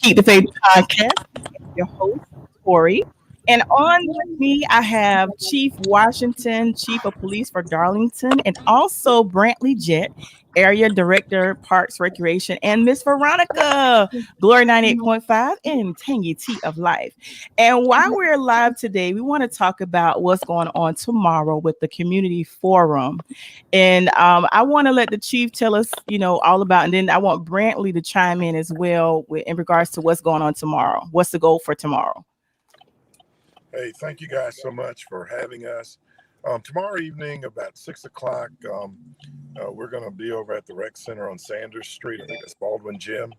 Keep the Faith podcast. Your host, Tori. And on with me, I have Chief Washington, Chief of Police for Darlington, and also Brantley Jett, Area Director, Parks Recreation, and Miss Veronica, Glory 98.5 and Tangy Tea of Life. And while we're live today, we want to talk about what's going on tomorrow with the community forum. And I want to let the chief tell us, all about, and then I want Brantley to chime in as well in regards to what's going on tomorrow. What's the goal for tomorrow? Hey, thank you guys so much for having us. Tomorrow evening, about 6 o'clock, we're going to be over at the Rec Center on Sanders Street. I think it's Baldwin Gym.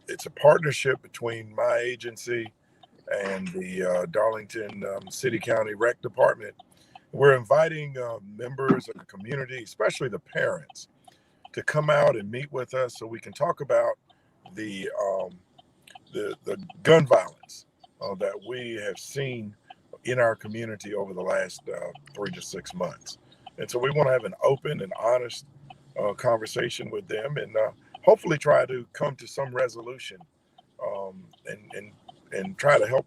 It's a partnership between my agency and the Darlington City County Rec Department. We're inviting members of the community, especially the parents, to come out and meet with us so we can talk about the gun violence that we have seen in our community over the last 3 to 6 months. And so we want to have an open and honest conversation with them and hopefully try to come to some resolution and try to help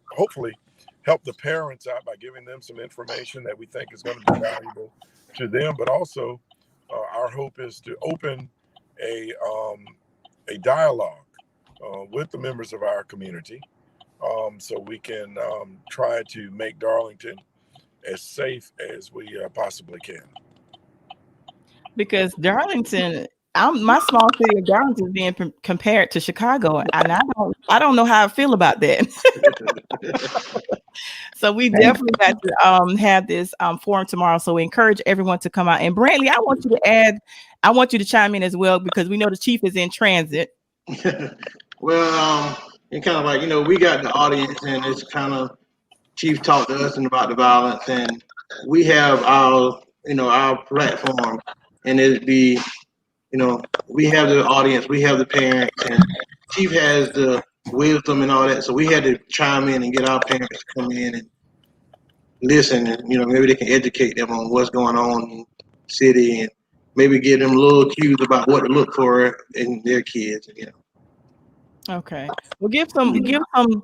the parents out by giving them some information that we think is going to be valuable to them. But also our hope is to open a dialogue with the members of our community so we can try to make Darlington as safe as we possibly can. Because Darlington, my small city of Darlington is being compared to Chicago, and I don't know how I feel about that. So we definitely got to have this forum tomorrow. So we encourage everyone to come out. And Brantley, I want you to chime in as well because we know the chief is in transit. Well, it's kind of like, we got the audience and it's kind of chief talked to us about the violence and we have our platform and it'd be, we have the audience, we have the parents and chief has the wisdom and all that. So we had to chime in and get our parents to come in and listen and, maybe they can educate them on what's going on in the city and maybe give them little cues about what to look for in their kids, Okay. Well, give some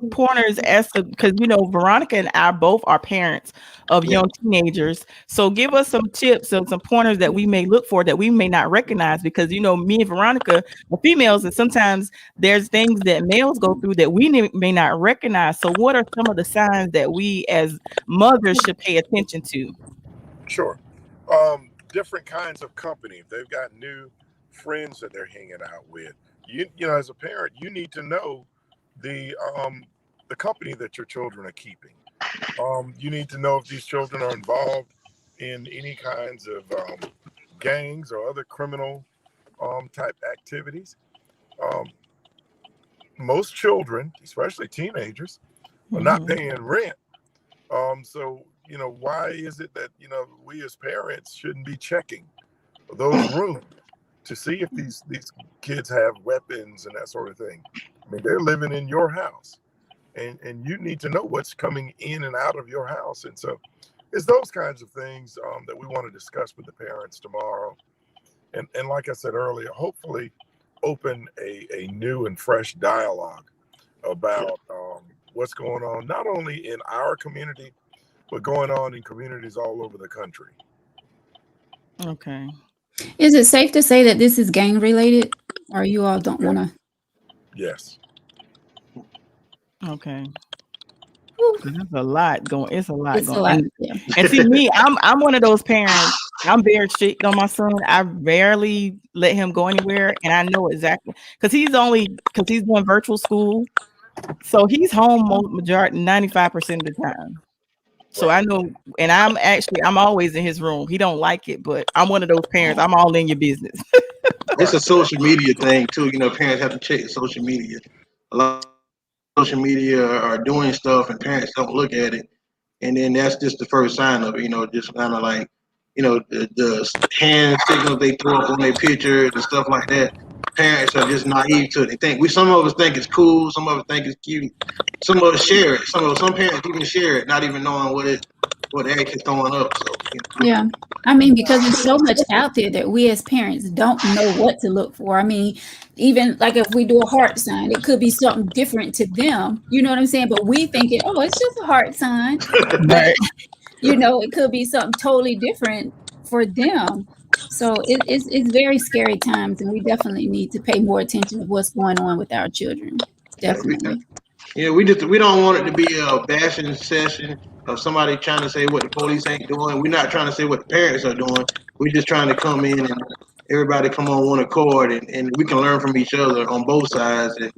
pointers as to because Veronica and I both are parents of young teenagers. So give us some tips and some pointers that we may look for that we may not recognize because me and Veronica are females and sometimes there's things that males go through that we may not recognize. So what are some of the signs that we as mothers should pay attention to? Sure. Different kinds of company. If they've got new friends that they're hanging out with. You as a parent, you need to know the company that your children are keeping. You need to know if these children are involved in any kinds of gangs or other criminal type activities. Most children, especially teenagers, are not paying rent. So why is it that we as parents shouldn't be checking those rooms to see if these kids have weapons and that sort of thing? I mean, they're living in your house and you need to know what's coming in and out of your house. And so it's those kinds of things that we want to discuss with the parents tomorrow. And like I said earlier, hopefully open a new and fresh dialogue about what's going on, not only in our community, but going on in communities all over the country. Okay. Is it safe to say that this is gang related or you all don't want to? Yes. Okay. There's a lot going. It's a lot It's going. a lot. And, Yeah. and see me, I'm one of those parents. I'm very strict on my son. I rarely let him go anywhere, and I know exactly because he's doing virtual school, so he's home majority 95% of the time. So I know, and I'm always in his room. He don't like it, but I'm one of those parents. I'm all in your business. It's a social media thing too. Parents have to check social media. A lot of social media are doing stuff and parents don't look at it. And then that's just the first sign of it, just kind of like, the hand signals they throw up on their pictures and stuff like that. Parents are just naive to it. Some of us think it's cool, some of us think it's cute, some of us share it. Some parents even share it, not even knowing what what they're actually throwing up. So Yeah. I mean, because there's so much out there that we as parents don't know what to look for. I mean, even like if we do a heart sign, it could be something different to them. You know what I'm saying? But we think it, oh, it's just a heart sign. But Right. it could be something totally different for them. So it's very scary times, and we definitely need to pay more attention to what's going on with our children. Definitely. we don't want it to be a bashing session of somebody trying to say what the police ain't doing. We're not trying to say what the parents are doing. We're just trying to come in and everybody come on one accord, and we can learn from each other on both sides and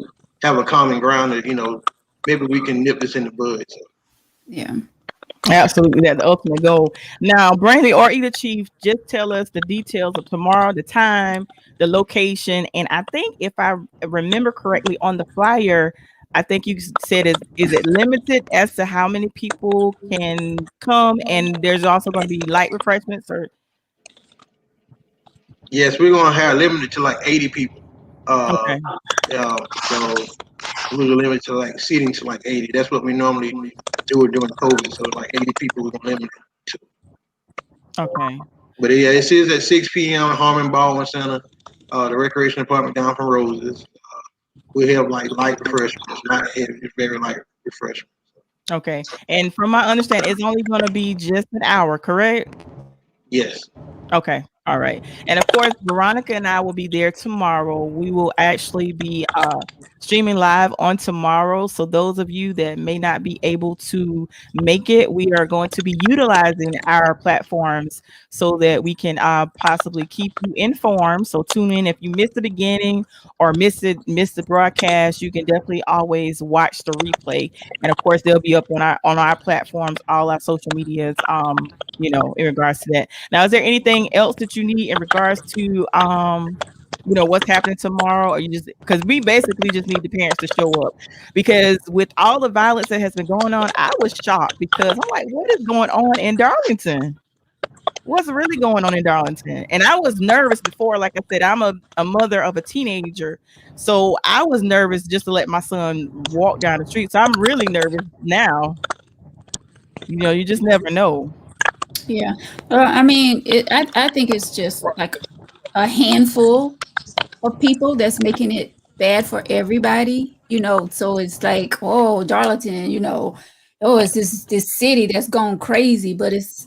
have a common ground that maybe we can nip this in the bud. So. Yeah. Absolutely, that's the ultimate goal. Now, Brantley or either Chief, just tell us the details of tomorrow, the time, the location, and I think if I remember correctly on the flyer, I think you said is it limited as to how many people can come, and there's also going to be light refreshments or Yes, we're gonna have limited to like 80 people. okay, So we're limited to like seating to like 80. That's what we normally do during COVID. So like 80 people we're gonna limit it to. okay, But yeah, it is at 6 p.m. at Harmon Baldwin Center, the recreation department down from Roses. We have like light refreshments, not heavy, it's very light refreshments. okay. And from my understanding, it's only going to be just an hour, correct? Yes. Okay. All right. And of course, Veronica and I will be there tomorrow. We will actually be streaming live on tomorrow. So those of you that may not be able to make it, we are going to be utilizing our platforms so that we can possibly keep you informed. So tune in if you missed the beginning or miss the broadcast. You can definitely always watch the replay. And of course, they'll be up on our platforms, all our social medias. In regards to that. Now, is there anything else that you need in regards to what's happening tomorrow, or you just because we basically just need the parents to show up because with all the violence that has been going on, I was shocked because I'm like, what is going on in Darlington? What's really going on in Darlington? And I was nervous before, like I said, I'm a mother of a teenager, so I was nervous just to let my son walk down the street. So I'm really nervous now. You just never know. Yeah. I mean, I think it's just like a handful of people that's making it bad for everybody, so it's like, oh, Darlington, oh, it's this city that's gone crazy, but it's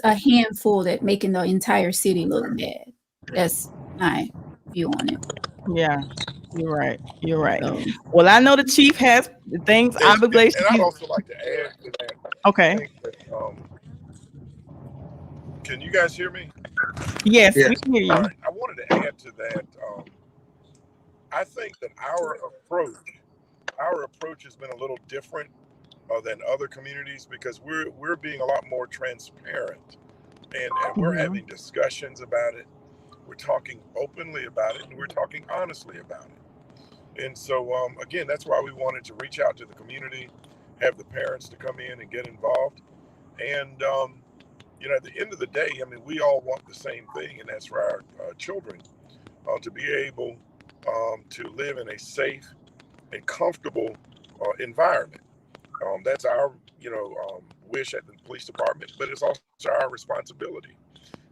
a handful that making the entire city look bad. That's my view on it. Yeah, you're right. You're right. So, Well, I know the chief has things, obligations. And I'd also like to add to that. Okay. I think that, can you guys hear me? Yes, Yes. we can hear you. All right. I wanted to add to that. I think that our approach has been a little different than other communities because we're being a lot more transparent, and we're having discussions about it. We're talking openly about it, and we're talking honestly about it. And so, again, that's why we wanted to reach out to the community, have the parents to come in and get involved. And, at the end of the day, I mean, we all want the same thing, and that's for our children to be able to live in a safe and comfortable environment. That's our, wish at the police department, but it's also our responsibility.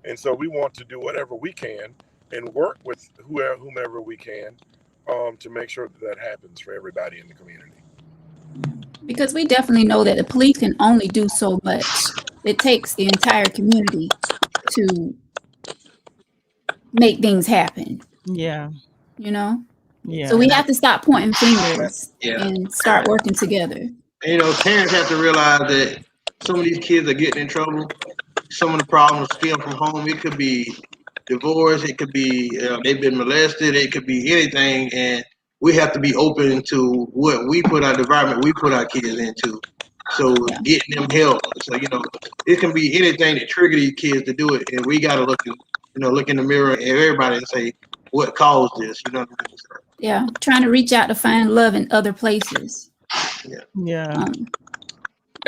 And so we want to do whatever we can and work with whomever we can to make sure that happens for everybody in the community. because we definitely know that the police can only do so much. It takes the entire community to make things happen. Yeah. Yeah. So we have to stop pointing fingers Yeah. and start working together. Parents have to realize that some of these kids are getting in trouble. Some of the problems stem from home. It could be divorce. It could be they've been molested. It could be anything. And we have to be open to what we put our environment we put our kids into. So getting them help. So it can be anything that trigger these kids to do it. And we got to look in the mirror at everybody and say what caused this. You know what I mean? So, Yeah, trying to reach out to find love in other places. Yeah.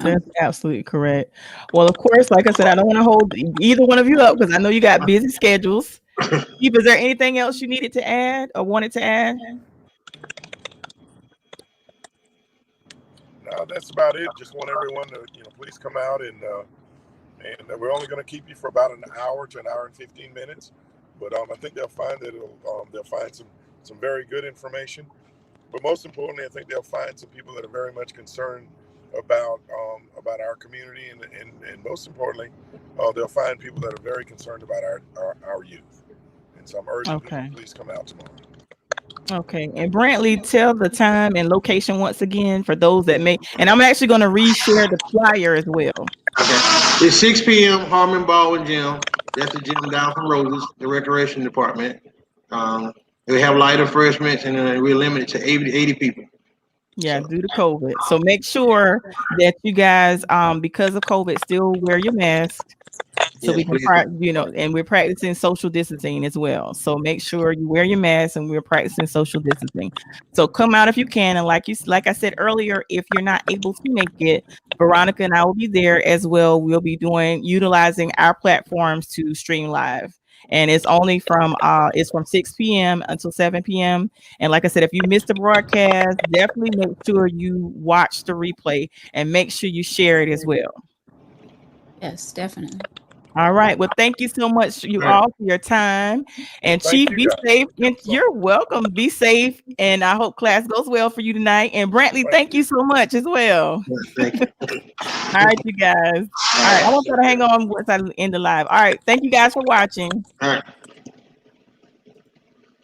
That's absolutely correct. Well, of course, like I said, I don't want to hold either one of you up because I know you got busy schedules. Chief, is there anything else you needed to add or wanted to add? No, that's about it. Just want everyone to, please come out and we're only going to keep you for about an hour to an hour and 15 minutes. But I think they'll find that they'll find some very good information. But most importantly, I think they'll find some people that are very much concerned about our community, and most importantly, they'll find people that are very concerned about our youth. And so I'm urging people to please come out tomorrow. Okay. And Brantley, tell the time and location once again for those that may. And I'm actually going to reshare the flyer as well. Okay. It's 6 p.m. Harmon Baldwin Gym. That's the gym down from Roses, the recreation department. We have light refreshments, and we're limited to 80 people. Yeah, due to COVID. So make sure that you guys, because of COVID, still wear your mask. So Yes, we can, and we're practicing social distancing as well. So make sure you wear your mask, and we're practicing social distancing. So come out if you can. And like I said earlier, if you're not able to make it, Veronica and I will be there as well. We'll be utilizing our platforms to stream live. And it's only from 6 p.m. until 7 p.m. And like I said, if you missed the broadcast, definitely make sure you watch the replay and make sure you share it as well. Yes, definitely. All right. Well, thank you so much, all, for your time. And Chief, be safe. You're welcome. Be safe. And I hope class goes well for you tonight. And Brantley, thank you so much as well. Thank you. All right, you guys. All right. I want you to hang on once I end the live. All right. Thank you guys for watching. All right.